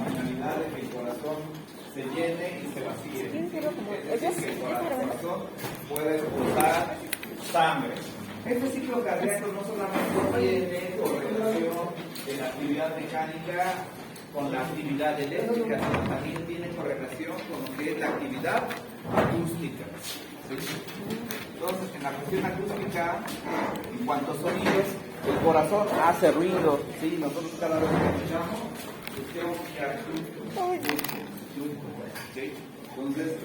finalidad de que el corazón se llene y se vacíe. Es decir, que el corazón puede expulsar sangre. Este ciclo cardíaco no solamente tiene correlación de la actividad mecánica con la actividad eléctrica, sino también tiene correlación con lo que es la actividad acústica. ¿Sí? Entonces, en la cuestión acústica, en cuanto a sonidos, el corazón hace ruido. ¿Sí? Nosotros cada vez que escuchamos ¿sí? Entonces,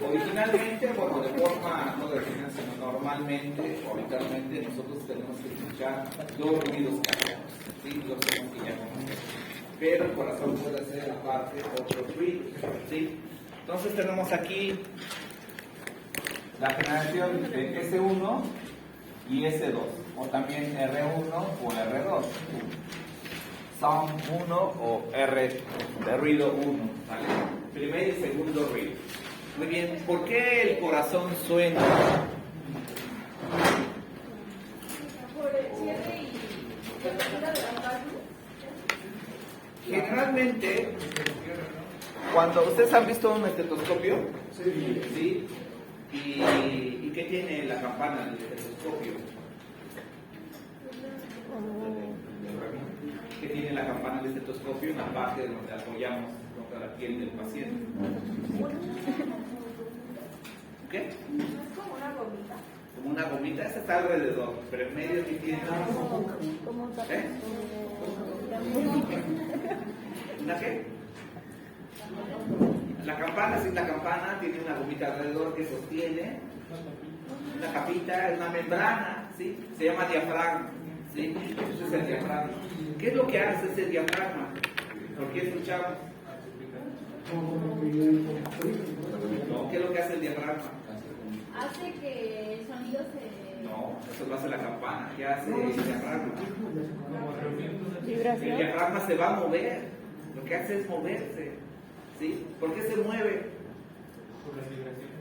originalmente, bueno, de forma no original, sino normalmente o habitualmente, nosotros tenemos que escuchar dos ruidos cardíacos, ¿sí? Los tenemos que ya conocer. Pero el corazón puede hacer aparte otros ruidos, ¿sí? Entonces tenemos aquí la generación de S1 y S2, o también R1 o R2. Sound 1 o R de ruido 1, ¿vale? Primer y segundo ruido. Muy bien, ¿por qué el corazón suena? Por el cierre y la apertura de la válvula. Generalmente, cuando ustedes han visto un estetoscopio, ¿sí? ¿Y qué tiene la campana del estetoscopio? ¿Qué tiene la campana del estetoscopio en la parte donde apoyamos contra la piel del paciente? ¿Qué? Es como una gomita. Como una gomita, esa está alrededor, pero en medio que tiene ¿una qué? La campana, sí, la campana tiene una gomita alrededor que sostiene una capita, una membrana, ¿sí? Se llama diafragma, ¿sí? Ese es el diafragma. ¿Qué es lo que hace ese diafragma? ¿Por qué escuchamos? No, ¿qué es lo que hace el diafragma? Hace que el sonido se... No, eso lo hace la campana. ¿Qué hace el diafragma? Vibración. El diafragma se va a mover. Lo que hace es moverse. ¿Sí? ¿Por qué se mueve?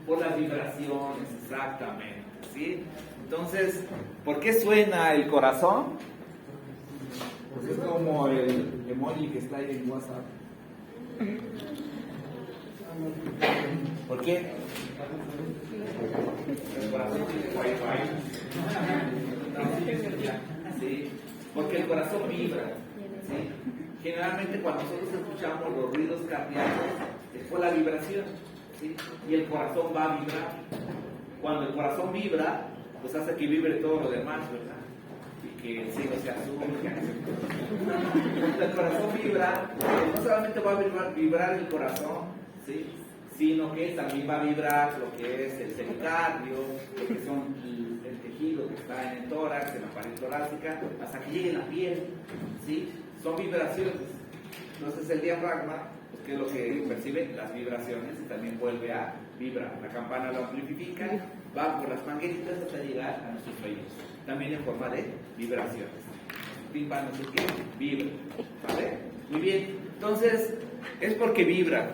Por las vibraciones, exactamente. ¿Sí? Entonces, ¿por qué suena el corazón? Pues es como el emoji que está ahí en WhatsApp. ¿Por qué? El corazón tiene Wi-Fi. ¿Sí? Porque el corazón vibra. ¿Sí? Generalmente cuando nosotros escuchamos los ruidos cardíacos es por la vibración, ¿sí? Y el corazón va a vibrar. Cuando el corazón vibra, pues hace que vibre todo lo demás, ¿verdad? Y que el cielo sea azul. Cuando el corazón vibra, no solamente va a vibrar el corazón, ¿sí? Sino que también va a vibrar lo que es el pericardio, lo que son el tejido que está en el tórax, en la pared torácica, hasta que llegue la piel, ¿sí? Son vibraciones. Entonces el diafragma, pues, ¿qué es lo que percibe? Las vibraciones y también vuelve a vibrar. La campana lo amplifica, va por las mangueritas hasta llegar a nuestros oídos. También en forma de vibraciones. Tímpano, no sé qué, vibra. ¿Vale? Muy bien. Entonces, es porque vibra.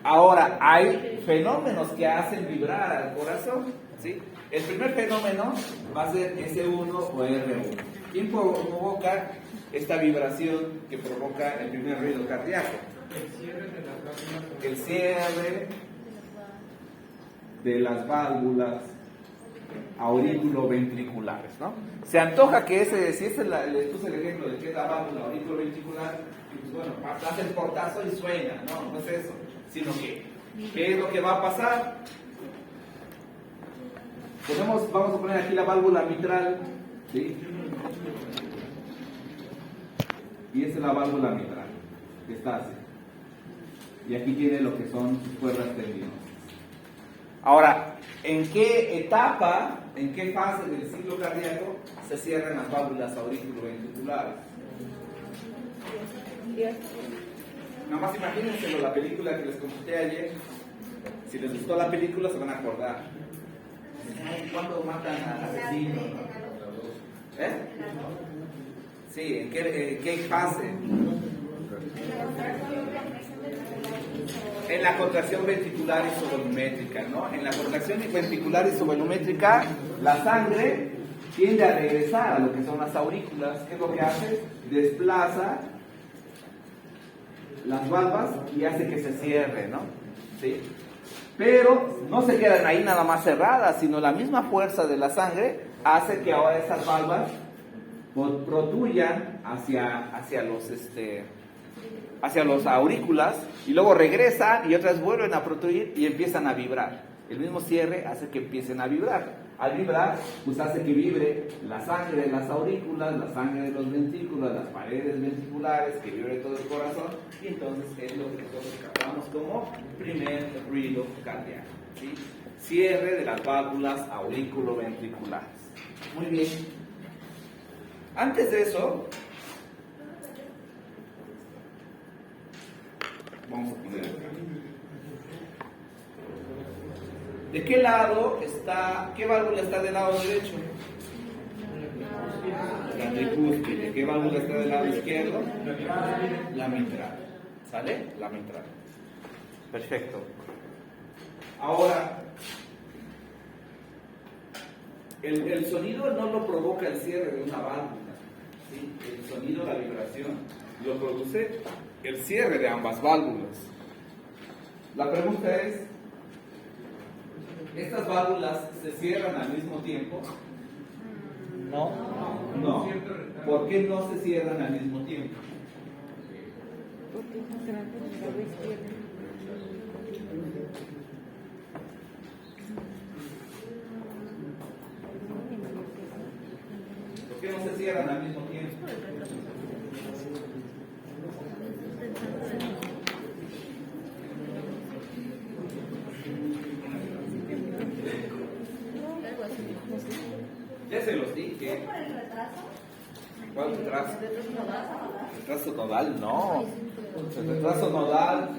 Ahora, hay fenómenos que hacen vibrar al corazón, ¿sí? El primer fenómeno va a ser S1 o R1. ¿Quién provoca esta vibración que provoca el primer ruido cardíaco? El cierre de las válvulas auriculoventriculares, ¿no? Se antoja que les puse el ejemplo de que es la válvula auriculoventricular, pues bueno, pasa el portazo y suena, no es eso, sino que, ¿qué es lo que va a pasar? Vamos a poner aquí la válvula mitral, ¿sí? Y esa es la válvula mitral, que está así. Y aquí tiene lo que son sus cuerdas tendinosas. Ahora, ¿en qué etapa, en qué fase del ciclo cardíaco se cierran las válvulas auriculoventriculares? Nada más imagínense la película que les conté ayer. Si les gustó la película se van a acordar. ¿Cuándo matan al asesino? ¿Eh? Sí, ¿en qué fase? En la contracción ventricular isovolumétrica, ¿no? En la contracción ventricular isovolumétrica, la sangre tiende a regresar a lo que son las aurículas. ¿Qué es lo que hace? Desplaza las valvas y hace que se cierre, ¿no? ¿Sí? Pero no se quedan ahí nada más cerradas, sino la misma fuerza de la sangre hace que ahora esas valvas protuyan hacia los aurículas y luego regresan y otras vuelven a protruir y empiezan a vibrar. El mismo cierre hace que empiecen a vibrar. Al vibrar, pues hace que vibre la sangre de las aurículas, la sangre de los ventrículos, las paredes ventriculares, que vibre todo el corazón, y entonces es lo que nosotros captamos como primer ruido cardíaco, ¿sí? Cierre de las válvulas auriculoventriculares. Muy bien. Antes de eso, vamos a poner acá. ¿De qué lado está, qué válvula está del lado derecho? La tricúspide. ¿De qué válvula está del lado izquierdo? La mitral. ¿Sale? La mitral. Perfecto. Ahora, el sonido no lo provoca el cierre de una válvula, ¿sí? El sonido, la vibración, lo produce el cierre de ambas válvulas. La pregunta es, ¿estas válvulas se cierran al mismo tiempo? No. No. ¿Por qué no se cierran al mismo tiempo? Porque es más grande el lado izquierdo. ¿Por qué no se cierran al mismo tiempo? Ya se los dije. ¿Por el retraso? ¿Cuál retraso? ¿Retraso nodal? No. El retraso nodal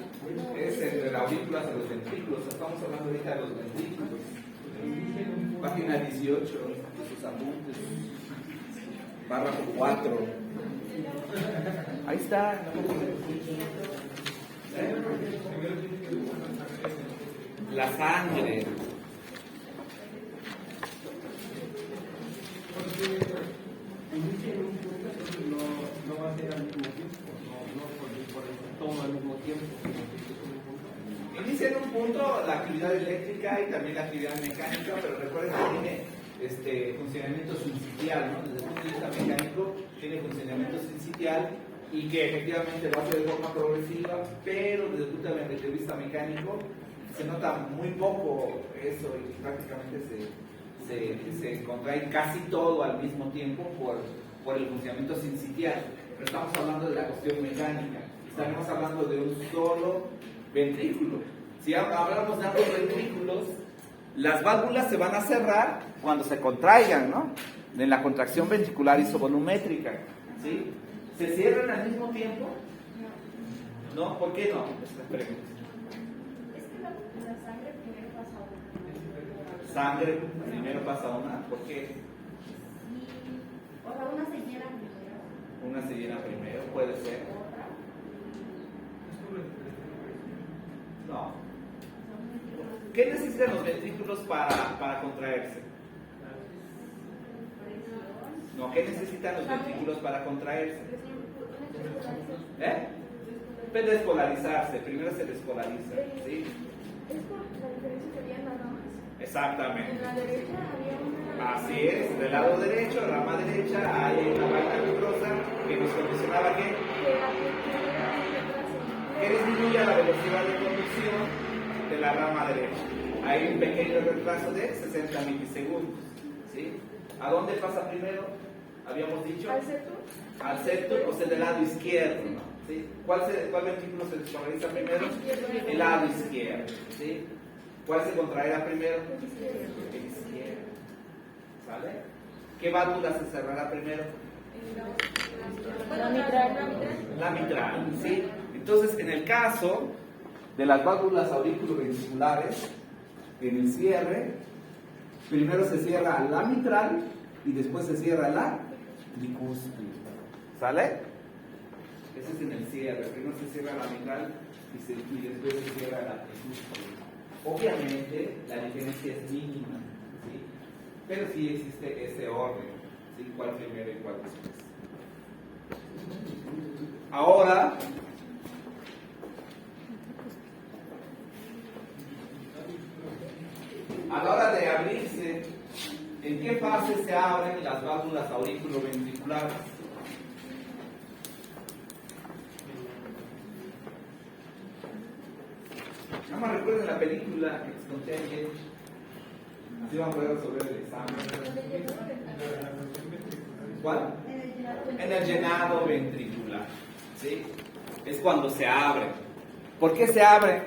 es entre las aurículas y los ventrículos. Estamos hablando ahorita de los ventrículos. Página 18 de sus apuntes. Párrafo 4. Ahí está. La sangre. No va a ser al mismo tiempo, no por el tono al mismo tiempo. Inicia en un punto la actividad eléctrica y también la actividad mecánica, pero recuerden que tiene funcionamiento sincitial, ¿no? Desde el punto de vista mecánico tiene funcionamiento sincitial y que efectivamente lo hace de forma progresiva, pero desde el punto de vista mecánico se nota muy poco eso y prácticamente se contrae casi todo al mismo tiempo por el funcionamiento sincitial. Pero estamos hablando de la cuestión mecánica, estamos hablando de un solo ventrículo. Si hablamos de ambos ventrículos, las válvulas se van a cerrar cuando se contraigan, ¿no? En la contracción ventricular isovolumétrica, ¿sí? ¿Se cierran al mismo tiempo? No. ¿Por qué no? Esperen. Es que la sangre primero pasa a una. Sangre primero pasa a una, ¿por qué? O sea, una se llena primero. Una se llena primero, puede ser. Otra. No. ¿Qué necesitan los ventrículos para contraerse? No, ¿qué necesitan los ventrículos para contraerse? ¿Eh? Pues despolarizarse, primero se despolariza, ¿sí? Es por la diferencia que había en las ramas. Exactamente. En la derecha había una. Así es, del lado derecho, rama derecha, hay una vaina fibrosa que nos condicionaba que disminuya la velocidad de conducción de la rama derecha. Hay un pequeño retraso de 60 milisegundos, ¿sí? ¿A dónde pasa primero? Habíamos dicho. Al septum. Al septum, o sea, del lado izquierdo, ¿no? ¿Sí? ¿Cuál ventrículo se despolariza primero? El lado izquierdo, ¿sí? ¿Cuál se contraerá primero? El izquierdo. ¿Sale? ¿Qué válvula se cerrará primero? La mitral. La mitral, ¿sí? Entonces, en el caso de las válvulas auriculoventriculares, en el cierre, primero se cierra la mitral y después se cierra la tricúspide. ¿Sale? Ese es en el cierre. Primero se cierra la mitral y después se cierra la tricúspide. Obviamente, la diferencia es mínima, ¿sí? Pero sí existe ese orden, ¿sí? ¿Cuál primero y cuál después? Ahora, qué fase se abren las válvulas auriculoventriculares? Nada más recuerden la película que les conté ayer. Así van a poder resolver el examen. ¿Cuál? En el llenado ventricular. ¿Sí? Es cuando se abre. ¿Por qué se abre?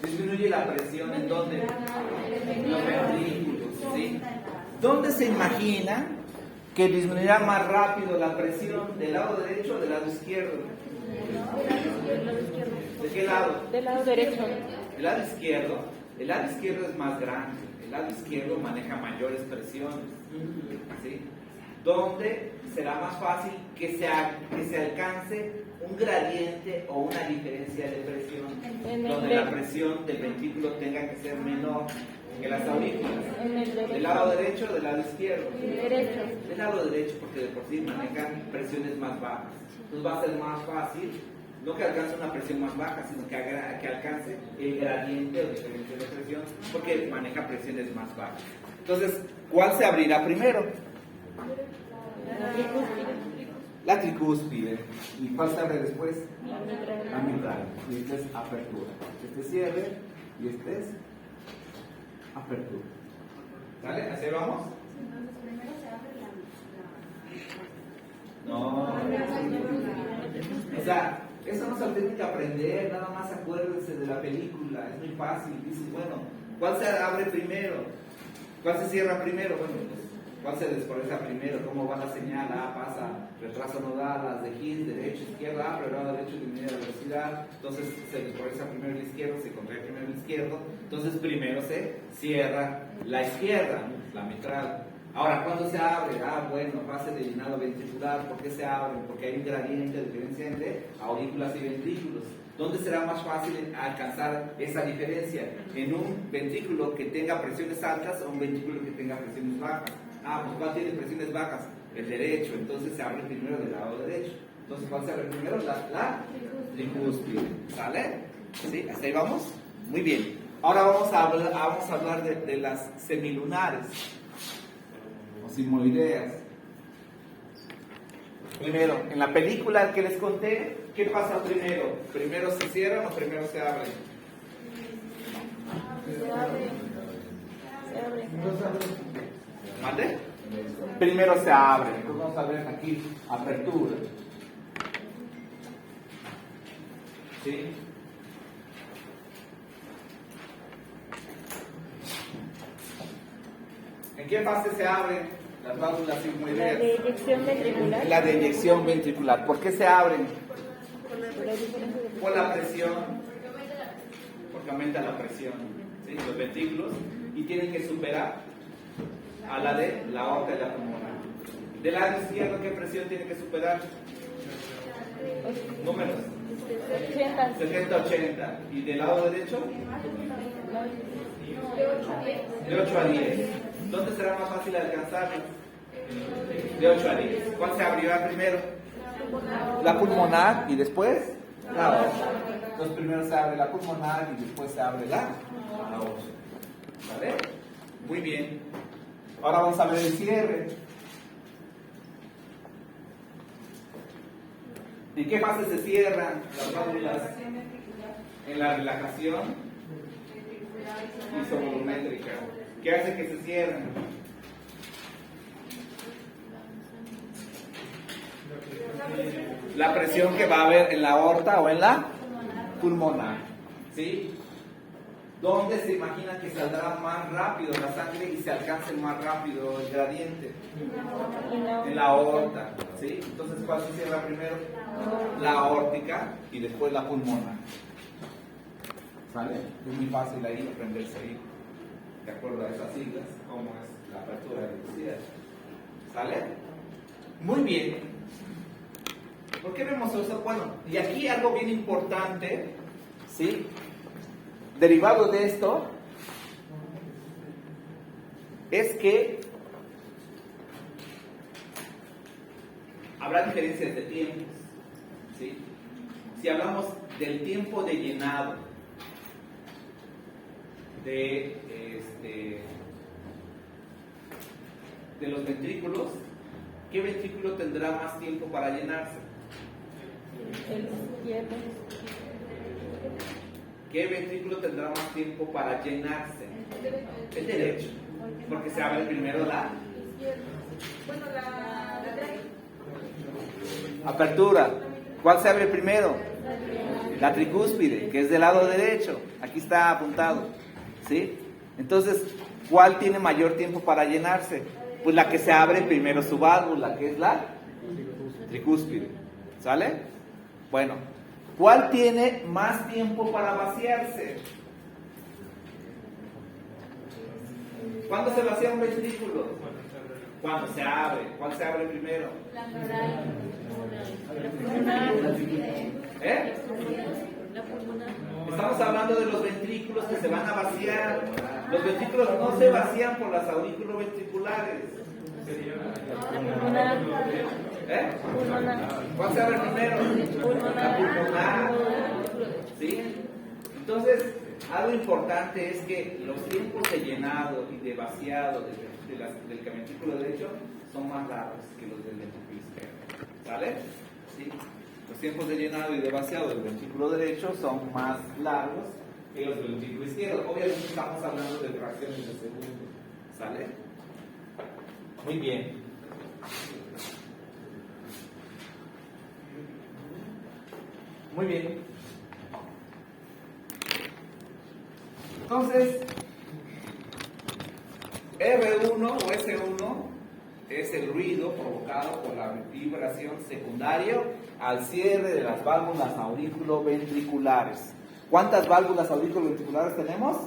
Disminuye la presión en dónde? En los ventrículos. ¿Sí? ¿Dónde se imagina que disminuirá más rápido la presión? ¿Del lado derecho o del lado izquierdo? ¿De qué lado? Del lado derecho. El lado izquierdo. El lado izquierdo es más grande. El lado izquierdo maneja mayores presiones. ¿Sí? ¿Dónde será más fácil que se alcance un gradiente o una diferencia de presión? Donde la presión del ventrículo tenga que ser menor que las aurículas. ¿Del lado derecho o del lado izquierdo? Derecho. Del lado derecho, porque de por sí manejan presiones más bajas. Entonces va a ser más fácil, no que alcance una presión más baja, sino que alcance el gradiente o diferencia de presión, porque maneja presiones más bajas. Entonces, ¿cuál se abrirá primero? La tricúspide. ¿Y cuál se abre después? La mitral. Y esta es apertura. Este cierre y este es apertura. ¿Sale? ¿Así vamos? Entonces primero se abre No. O sea, eso no se tiene que aprender, nada más acuérdense de la película, es muy fácil. Dices, bueno, ¿cuál se abre primero? ¿Cuál se cierra primero? Bueno, pues, ¿cuál se desconecta primero? ¿Cómo va la señal? Pasa retraso nodal, las de His, derecho, izquierda, pero derecho disminuye la velocidad, entonces se desconecta primero el izquierdo, se contrae primero el izquierdo, entonces primero se cierra la izquierda, la mitral. Ahora, ¿cuándo se abre? Bueno, fase de llenado ventricular. ¿Por qué se abre? Porque hay un gradiente de diferencia entre aurículas y ventrículos. ¿Dónde será más fácil alcanzar esa diferencia? ¿En un ventrículo que tenga presiones altas o un ventrículo que tenga presiones bajas? Pues ¿cuál tiene presiones bajas? El derecho, entonces se abre primero del lado derecho. Entonces, ¿cuál se abre primero? La tricúspide. ¿Sale? ¿Sí? ¿Hasta ahí vamos? Muy bien. Ahora vamos a hablar de las semilunares o simoideas. Primero, en la película que les conté, ¿qué pasa primero? ¿Primero se cierran o primero se abren? Se abre. Se abre. ¿Mande? Primero se abre. Entonces vamos a ver aquí, apertura. ¿Sí? ¿En qué fase se abren las válvulas La sigmoideas? de eyección ventricular. La de eyección ventricular. ¿Por qué se abren? Por la diferencia de Por la presión. Porque aumenta la presión. ¿Sí? Los ventrículos. Y tienen que superar a la de la aorta y la pulmonar. Del lado izquierdo, ¿qué presión tiene que superar? Números. 80. 70-80. ¿Y del lado derecho? De 8 a 10. ¿Dónde será más fácil alcanzarlo? De 8 a 10. ¿Cuál se abrirá primero? La pulmonar y después la aorta. Entonces primero se abre la pulmonar y después se abre la aorta. ¿Vale? Muy bien. Ahora vamos a ver el cierre. ¿En qué fase se cierran las válvulas? En la relajación isovolumétrica. ¿Qué hace que se cierren? La presión que va a haber en la aorta o en la pulmonar. ¿Sí? ¿Dónde se imagina que saldrá más rápido la sangre y se alcance más rápido el gradiente? En la aorta. ¿Sí? Entonces, ¿cuál se cierra primero? La aórtica y después la pulmonar. ¿Sale? Es muy fácil ahí aprenderse ahí, de acuerdo a esas siglas, cómo es la apertura de la cierre. ¿Sale? Muy bien. ¿Por qué vemos eso? Bueno, y aquí algo bien importante, ¿sí? Derivado de esto, es que habrá diferencias de tiempos, ¿sí? Si hablamos del tiempo de llenado de de los ventrículos, ¿qué ventrículo tendrá más tiempo para llenarse? El izquierdo. ¿Qué ventrículo tendrá más tiempo para llenarse? El derecho, porque se abre primero la Izquierdo. Bueno, la derecha. apertura. ¿Cuál se abre primero? La tricúspide, que es del lado derecho. Aquí está apuntado, ¿sí? Entonces, ¿cuál tiene mayor tiempo para llenarse? Pues la que se abre primero su válvula, que es la tricúspide. ¿Sale? Bueno, ¿cuál tiene más tiempo para vaciarse? ¿Cuándo se vacía un ventrículo? Cuando se abre. ¿Cuál se abre primero? La moral. ¿Eh? Estamos hablando de los ventrículos que se van a vaciar. Los ventrículos no se vacían por las aurículo-ventriculares. Pulmonar. ¿Eh? Pulmonar. ¿Cuál se abre primero? La pulmonar. ¿Sí? Entonces, algo importante es que los tiempos de llenado y de vaciado del ventrículo derecho son más largos que los del ventrículo izquierdo. ¿Sale? ¿Sí? Los tiempos de llenado y de vaciado del ventrículo derecho son más largos que los del ventrículo izquierdo. Obviamente estamos hablando de fracciones de segundo. ¿Sale? Muy bien. Muy bien. Entonces, R1 o S1 es el ruido provocado por la vibración secundaria al cierre de las válvulas auriculoventriculares. ¿Cuántas válvulas auriculoventriculares tenemos?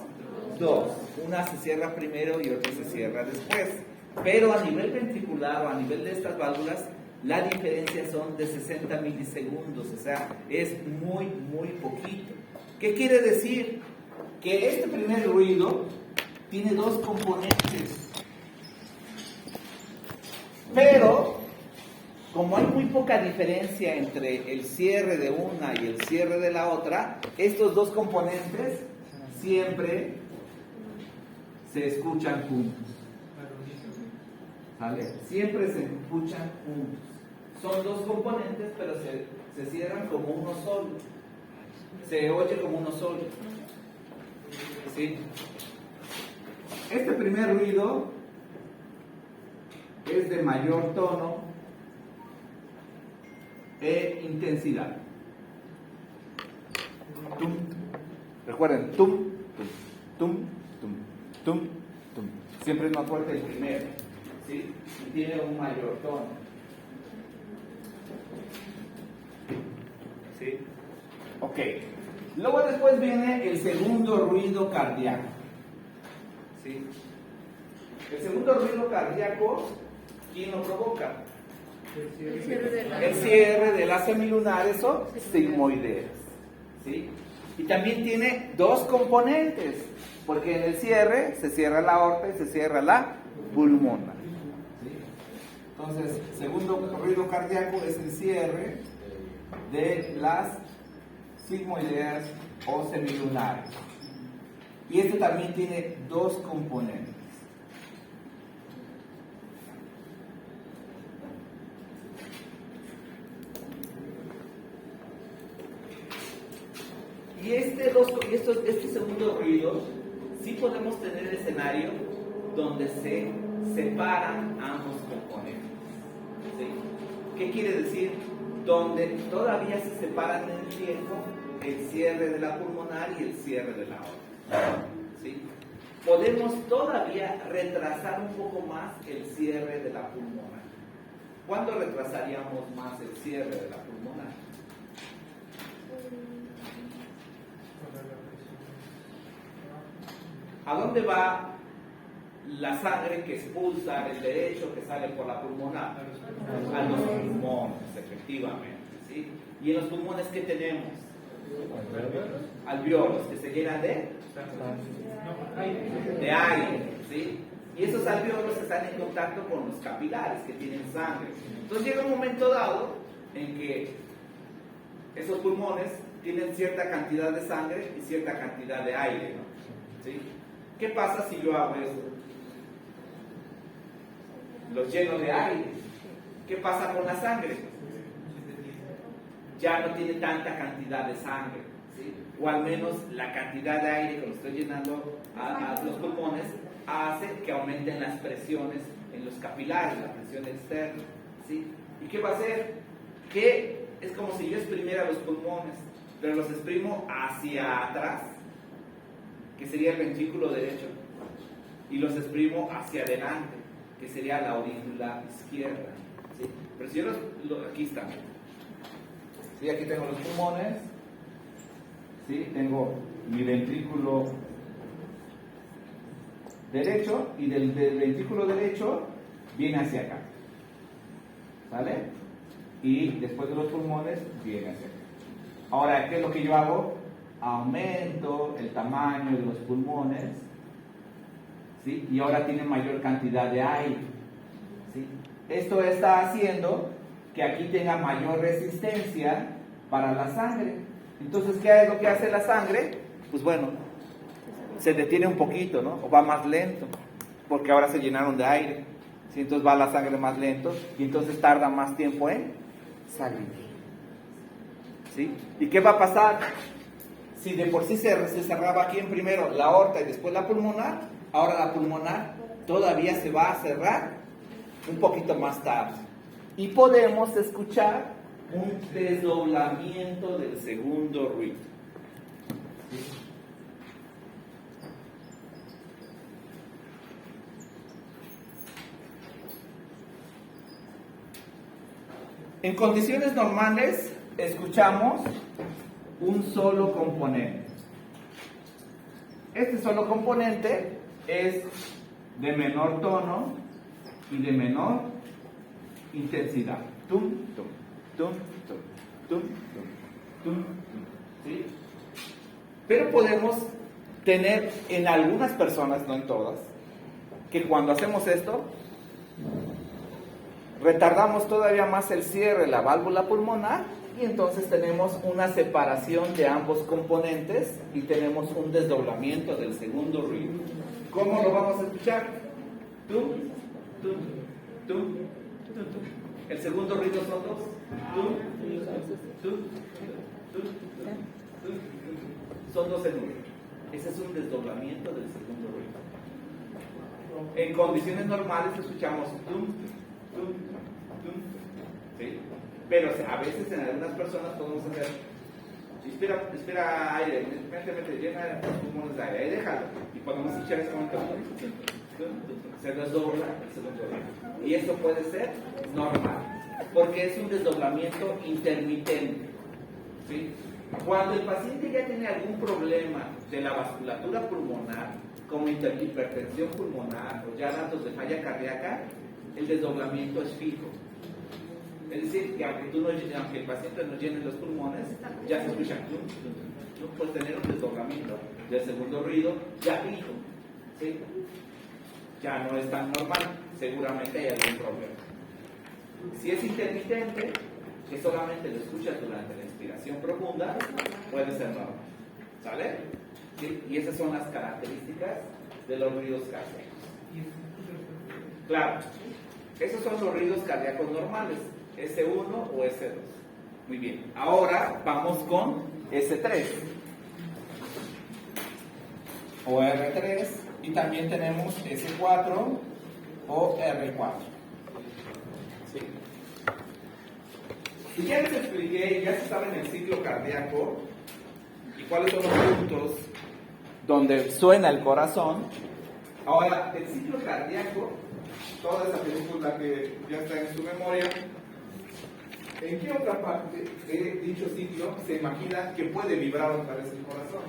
Dos. Una se cierra primero y otra se cierra después. Pero a nivel ventricular o a nivel de estas válvulas, la diferencia son de 60 milisegundos, o sea, es muy, muy poquito. ¿Qué quiere decir? Que este primer ruido tiene dos componentes. Pero, como hay muy poca diferencia entre el cierre de una y el cierre de la otra, estos dos componentes siempre se escuchan juntos. ¿Vale? Siempre se escuchan juntos. Son dos componentes, pero se cierran como uno solo. Se oye como uno solo. ¿Sí? Este primer ruido es de mayor tono e intensidad. Tum. Recuerden, tum, tum, tum, tum, tum. Siempre es más fuerte el primero, ¿sí? Y tiene un mayor tono. ¿Sí? Ok. Luego después viene el segundo ruido cardíaco. ¿Sí? El segundo ruido cardíaco, ¿quién lo provoca? El cierre de las semilunares o sigmoideas. ¿Sí? Y también tiene dos componentes, porque en el cierre se cierra la aorta y se cierra la pulmona. ¿Sí? Entonces, segundo ruido cardíaco es el cierre de las sigmoideas o semilunares. Y este también tiene dos componentes. Y este segundo ruido, sí podemos tener el escenario donde se separan ambos componentes. ¿Sí? ¿Qué quiere decir? Donde todavía se separan en el tiempo el cierre de la pulmonar y el cierre de la aorta. ¿Sí? Podemos todavía retrasar un poco más el cierre de la pulmonar. ¿Cuándo retrasaríamos más el cierre de la pulmonar? ¿A dónde va la sangre que expulsa el derecho que sale por la pulmonar? A los pulmones, efectivamente. ¿Sí? ¿Y en los pulmones qué tenemos? Alveolos, que se llenan de aire. ¿Sí? Y esos alveolos están en contacto con los capilares que tienen sangre. Entonces llega un momento dado en que esos pulmones tienen cierta cantidad de sangre y cierta cantidad de aire, ¿no? ¿Sí? ¿Qué pasa si yo hago esto? Los lleno de aire. ¿Qué pasa con la sangre? Ya no tiene tanta cantidad de sangre, ¿sí? O al menos la cantidad de aire que lo estoy llenando a los pulmones hace que aumenten las presiones en los capilares, la presión externa, ¿sí? ¿Y qué va a hacer? Que es como si yo exprimiera los pulmones, pero los exprimo hacia atrás, que sería el ventrículo derecho, y los exprimo hacia adelante, que sería la aurícula izquierda, ¿sí? Pero si yo aquí están, ¿sí? Aquí tengo los pulmones, ¿sí? Tengo mi ventrículo derecho, y del ventrículo derecho viene hacia acá, ¿vale? Y después de los pulmones viene hacia acá. Ahora, ¿qué es lo que yo hago? Aumento el tamaño de los pulmones, ¿sí? Y ahora tiene mayor cantidad de aire, ¿sí? Esto está haciendo que aquí tenga mayor resistencia para la sangre. Entonces, ¿qué es lo que hace la sangre? Pues bueno, se detiene un poquito, ¿no? O va más lento, porque ahora se llenaron de aire, ¿sí? Entonces va la sangre más lento y entonces tarda más tiempo en salir, ¿sí? ¿Y qué va a pasar? Si de por sí se cerraba aquí en primero la aorta y después la pulmonar, ahora la pulmonar todavía se va a cerrar un poquito más tarde. Y podemos escuchar un desdoblamiento del segundo ruido. En condiciones normales escuchamos un solo componente. Este solo componente es de menor tono y de menor intensidad. Tum, tum, tum, tum, tum, tum, tum, tum. ¿Sí? Pero podemos tener en algunas personas, no en todas, que cuando hacemos esto, retardamos todavía más el cierre de la válvula pulmonar y entonces tenemos una separación de ambos componentes y tenemos un desdoblamiento del segundo ruido. ¿Cómo lo vamos a escuchar? Tum, tum, tum, tum, tum. El segundo ruido son dos. Tum, tum, tum, tum, tum. Son dos en uno. Ese es un desdoblamiento del segundo ruido. En condiciones normales escuchamos tum, tum, tum, ¿sí? Pero a veces en algunas personas podemos hacer, espera aire, mete, llena los pulmones de aire, ahí déjalo, y podemos escuchar ese momento, se desdobla el segundo ruido. Y esto puede ser normal, porque es un desdoblamiento intermitente, ¿sí? Cuando el paciente ya tiene algún problema de la vasculatura pulmonar, como hipertensión pulmonar o ya datos de falla cardíaca, el desdoblamiento es fijo. Es decir, que aunque el paciente no llene los pulmones, ya se escucha. No puedes tener un desdoblamiento del segundo ruido ya fijo, ¿sí? Ya no es tan normal, seguramente hay algún problema. Si es intermitente, que solamente lo escuchas durante la inspiración profunda, puede ser normal, ¿sale? ¿Sí? Y esas son las características de los ruidos cardíacos. Claro, esos son los ruidos cardíacos normales, S1 o S2. Muy bien, ahora vamos con S3 o R3 y también tenemos S4 o R4. ¿Sí? Y ya les expliqué, ya se sabe en el ciclo cardíaco y cuáles son los puntos donde suena el corazón. Ahora, el ciclo cardíaco, toda esa película que ya está en su memoria, ¿en qué otra parte de dicho ciclo se imagina que puede vibrar otra vez el corazón?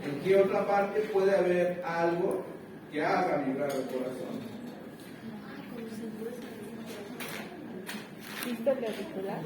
¿En qué otra parte puede haber algo que haga vibrar el corazón? Sístole auricular.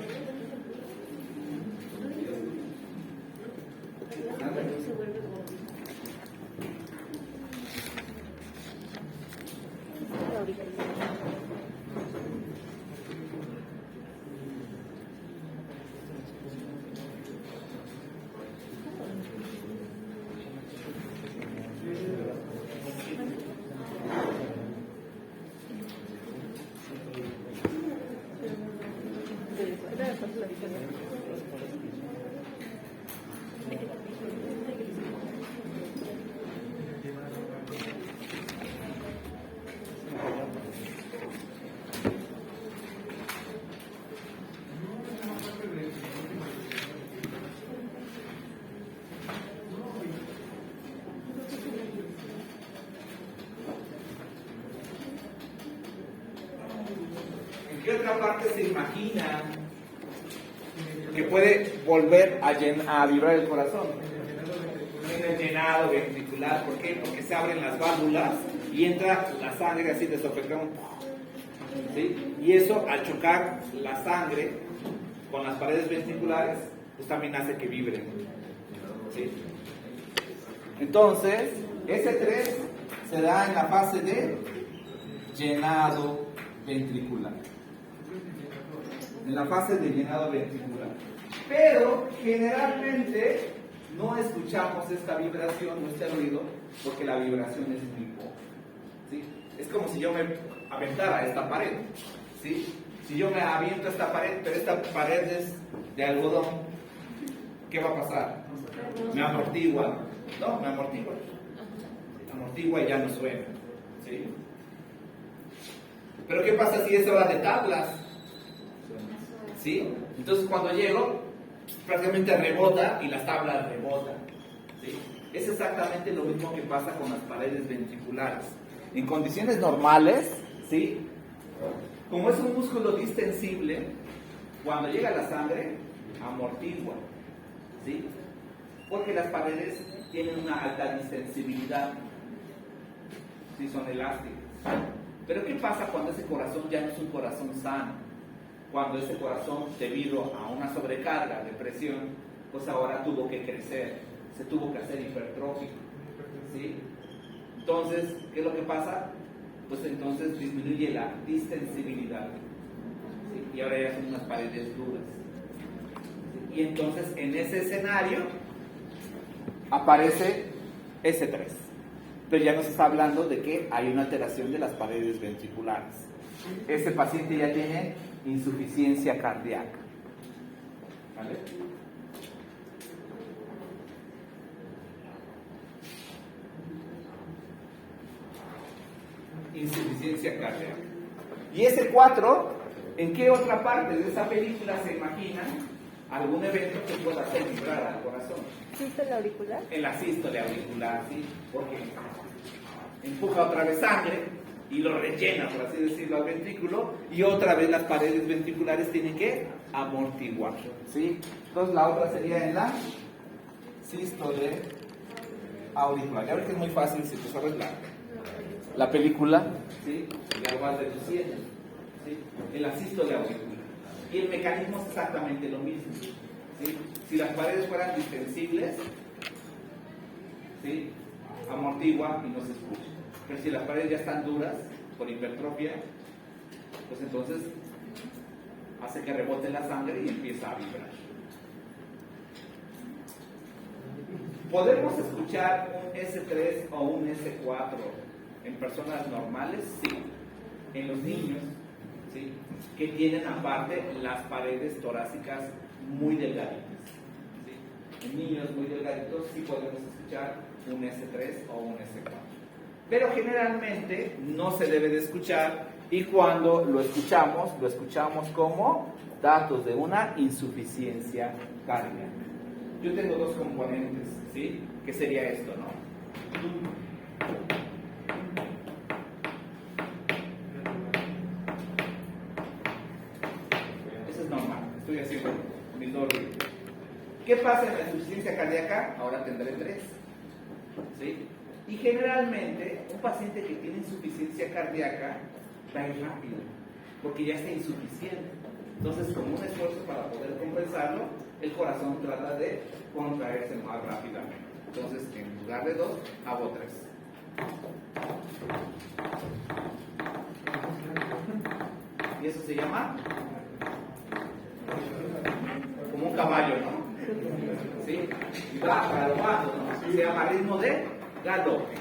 ¿En qué otra parte se imagina que puede volver a vibrar el corazón? En el llenado ventricular. ¿Por qué? Porque se abren las válvulas y entra la sangre así de sopetón. ¿Sí? Y eso, al chocar la sangre con las paredes ventriculares, pues también hace que vibren. ¿Sí? Entonces, ese 3 se da en la fase de llenado ventricular. En la fase de llenado ventricular. Pero generalmente no escuchamos esta vibración o este ruido porque la vibración es muy poca. ¿Sí? Es como si yo me aventara a esta pared. ¿Sí? Si yo me aviento a esta pared, pero esta pared es de algodón, ¿qué va a pasar? Me amortigua. No, me amortigua. Amortigua y ya no suena. ¿Sí? Pero ¿qué pasa si es hora de tablas? ¿Sí? Entonces cuando llego, prácticamente rebota y las tablas rebotan. ¿Sí? Es exactamente lo mismo que pasa con las paredes ventriculares. En condiciones normales, ¿sí? Como es un músculo distensible, cuando llega la sangre, amortigua. ¿Sí? Porque las paredes tienen una alta distensibilidad. ¿Sí? Son elásticas. Pero ¿qué pasa cuando ese corazón ya no es un corazón sano? Cuando ese corazón, debido a una sobrecarga de presión, pues ahora tuvo que crecer, se tuvo que hacer hipertrófico. ¿Sí? Entonces, ¿qué es lo que pasa? Pues entonces disminuye la distensibilidad. ¿Sí? Y ahora ya son unas paredes duras. ¿Sí? Y entonces en ese escenario aparece ese 3. Pero ya nos está hablando de que hay una alteración de las paredes ventriculares. Ese paciente ya tiene insuficiencia cardíaca. ¿Vale? Insuficiencia cardíaca. Y ese 4, ¿en qué otra parte de esa película se imagina algún evento que pueda hacer vibrar al corazón? ¿Sístole auricular? En la sístole auricular, ¿sí? Porque empuja otra vez sangre y lo rellena, por así decirlo, al ventrículo, y otra vez las paredes ventriculares tienen que amortiguar, ¿sí? Entonces la otra sería en la sístole auricular. Ya ves que es muy fácil si tú sabes la película, ¿sí? Ya lo vas deduciendo, ¿sí? En la sístole auricular. Y el mecanismo es exactamente lo mismo, ¿sí? Si las paredes fueran distensibles, ¿sí? Amortigua y no se escucha. Pero si las paredes ya están duras por hipertrofia, pues entonces hace que rebote la sangre y empieza a vibrar. ¿Podemos escuchar un S3 o un S4 en personas normales? Sí. En los niños, ¿sí? Que tienen aparte las paredes torácicas muy delgaditas. ¿Sí? En niños muy delgaditos sí podemos escuchar un S3 o un S4. Pero generalmente no se debe de escuchar, y cuando lo escuchamos como datos de una insuficiencia cardíaca. Yo tengo dos componentes, ¿sí? Que sería esto, ¿no? Eso es normal, estoy haciendo mi doble. ¿Qué pasa en la insuficiencia cardíaca? Ahora tendré 3, ¿sí? Y generalmente un paciente que tiene insuficiencia cardíaca va a ir rápido, porque ya está insuficiente. Entonces, como un esfuerzo para poder compensarlo, el corazón trata de contraerse más rápidamente. Entonces, en lugar de 2, hago 3. Y eso se llama como un caballo, ¿no? ¿Sí? Y va galopando, ¿no? Se llama ritmo de galope.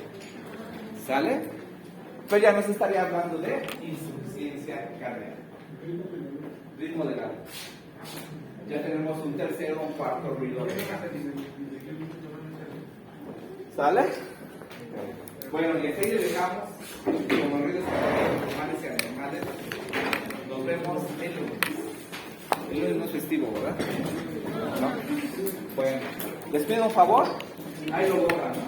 ¿Sale? Pero ya nos estaría hablando de insuficiencia cardíaca. Ritmo de galope. Ya tenemos un tercero o un cuarto ruido. ¿Sale? Bueno, y así le dejamos como ruidos normales y anormales. Nos vemos el lunes. El lunes no es festivo, ¿verdad? ¿No? Bueno, les pido un favor. Ahí lo borran, ¿no?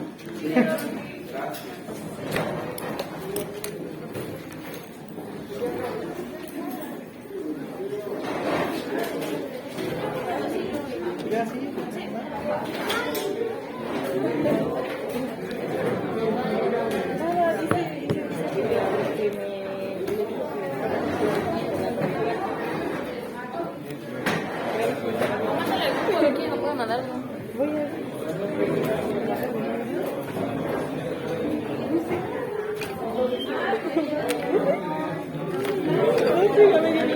Gracias. Aquí no puedo mandarlo. Voy a... Ay,